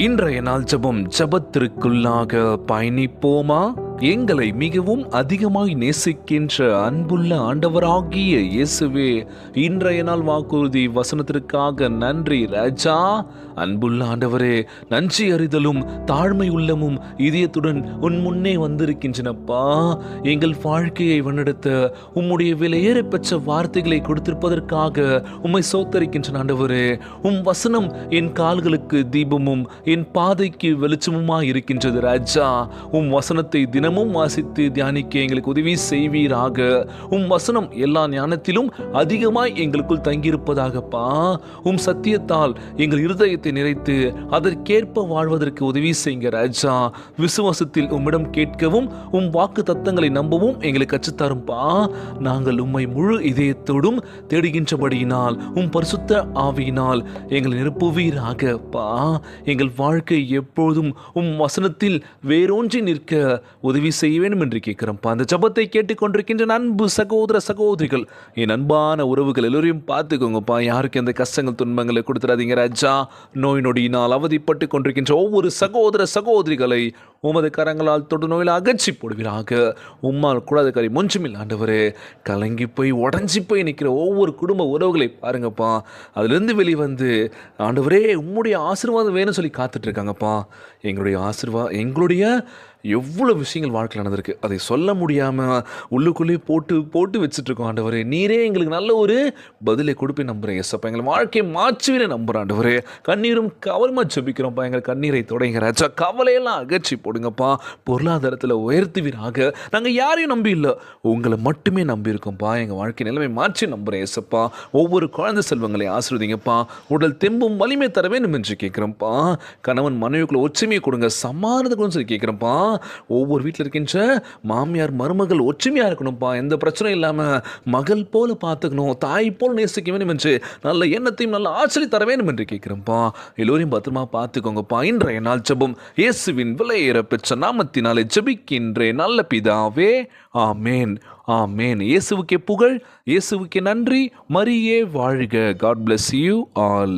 இன்றைய நாள் ஜெபம். ஜெபத்திற்குள்ளாக பயணிப்போமா? எங்களை மிகவும் அதிகமாய் நேசிக்கின்ற அன்புள்ள ஆண்டவராகிய இயேசுவே, இன்றைய நாள் வாக்குறுதி வசனத்திற்காக நன்றி ராஜா. அன்புள்ள ஆண்டவரே, நன்றி அறிதலும் தாழ்மை உள்ளமும் இதயத்துடன் உன் முன்னே வந்திருக்கின்றனப்பா. எங்கள் வாழ்க்கையை வழிநடத்த உம்முடைய விலையேற பெற்ற வார்த்தைகளை கொடுத்திருப்பதற்காக உம்மை சோத்தரிக்கின்ற ஆண்டவரே. உம் வசனம் என் கால்களுக்கு தீபமும் என் பாதைக்கு வெளிச்சமுமாய் இருக்கின்றது ராஜா. உம் வசனத்தை தினமும் வாசித்து தியானிக்க எங்களுக்கு உதவி செய்வீராக. உம் வசனம் எல்லா ஞானத்திலும் அதிகமாய் எங்களுக்குள் தங்கியிருப்பதாகப்பா. உம் சத்தியத்தால் எங்கள் இருதயத்தை நிறைத்து அதற்கேற்ப வாழ்வதற்கு உதவி செய்யுங்க ராஜா. விசுவாசத்தில் உம்மிடம் கேட்கவும் உம் வாக்கு தத்தங்களை நம்பவும் எங்களுக்கு கற்றுத்தரும்பா. நாங்கள் உம்மை முழு இதயத்தோடும் தேடுகின்றபடியினால் உம் பரிசுத்த ஆவியினால் எங்களை நிரப்புவீராகப்பா. எங்கள் வாழ்க்கை எப்பொழுதும் உம் வசனத்தில் வேரூன்றி நிற்க உதவி செய்ய வேண்டும் என்று கேட்கிறோம்ப்பா. அந்த ஜபத்தை கேட்டுக்கொண்டிருக்கின்ற அன்பு சகோதர சகோதரிகள், என் அன்பான உறவுகள் எல்லோரையும் பார்த்துக்கோங்கப்பா. யாருக்கு எந்த கஷ்டங்கள் துன்பங்களை கொடுத்துடாதீங்க ராஜா. நோய் நொடியினால் அவதிப்பட்டு கொண்டிருக்கின்ற ஒவ்வொரு சகோதர சகோதரிகளை உமது கரங்களால் தொடு நோயில் அகற்றி போடுவீராக. உம்மால் கூடாத காரியம் ஒன்றுமில்லை ஆண்டவரே. கலங்கி போய் உடஞ்சி போய் நிற்கிற ஒவ்வொரு குடும்ப உறவுகளை பாருங்கப்பா. அதிலிருந்து வெளிவந்து ஆண்டவரே உம்முடைய ஆசீர்வாதம் வேணும்னு சொல்லி காத்துட்டு இருக்காங்கப்பா. எங்களுடைய எவ்வளோ விஷயங்கள் வாழ்க்கையில் நடந்திருக்கு, அதை சொல்ல முடியாமல் உள்ளுக்குள்ளேயே போட்டு போட்டு வச்சுட்ருக்கோம் ஆண்டவரே. நீரே எங்களுக்கு நல்ல ஒரு பதிலை கொடுப்பேன் நம்புகிறேன் எஸ்ஸப்பா. எங்களை வாழ்க்கையை மாற்றுவீரே நம்புகிறேன் ஆண்டவரே. கண்ணீரும் கவலைமாக ஜெபிக்கிறோம்ப்பா. எங்கள் கண்ணீரை தொடங்க ராஜா. கவலையெல்லாம் அகற்றி போடுங்கப்பா. பொருளாதாரத்தில் உயர்த்துவீராக. நாங்கள் யாரையும் நம்பி இல்லை, உங்களை மட்டுமே நம்பியிருக்கோம்ப்பா. எங்கள் வாழ்க்கை நிலைமை மாற்றி நம்புகிறேன் எஸ்ஸப்பா. ஒவ்வொரு குழந்தை செல்வங்களை ஆசீர்வதிங்கப்பா. உடல் தெம்பும் வலிமை தர வேண்டும் என்று கேட்குறோம்ப்பா. கணவன் மனைவிக்குள்ள ஒற்றுமையை கொடுங்க, சமாதானத்தை கொடுன்னு சொல்லி கேட்குறோம்ப்பா. ஒவ்வொரு வீட்டில் இருக்கின்ற மாமியார் மருமகள் ஒற்றுமையாக இருக்கணும்ப்பா. எந்த பிரச்சனையும் இல்லாமல் மகள் போல பார்த்துக்கணும், தாய் போல் நேசிக்க வேண்டும் என்று நல்ல எண்ணத்தையும் நல்ல ஆச்சரிய தர வேண்டும் என்று கேட்கிறோம்ப்பா. எல்லோரையும் பத்திரமா பார்த்துக்கோங்கப்பா. இன்றைய நாள் ஜெபம் இயேசுவின் விலையேற பெற்ற நாமத்தினாலே ஜெபிக்கின்றேன் நல்ல பிதாவே. ஆமேன், ஆமேன். இயேசுவுக்கே புகழ், இயேசுவுக்கே நன்றி. மரியே வாழ்க. God bless you all.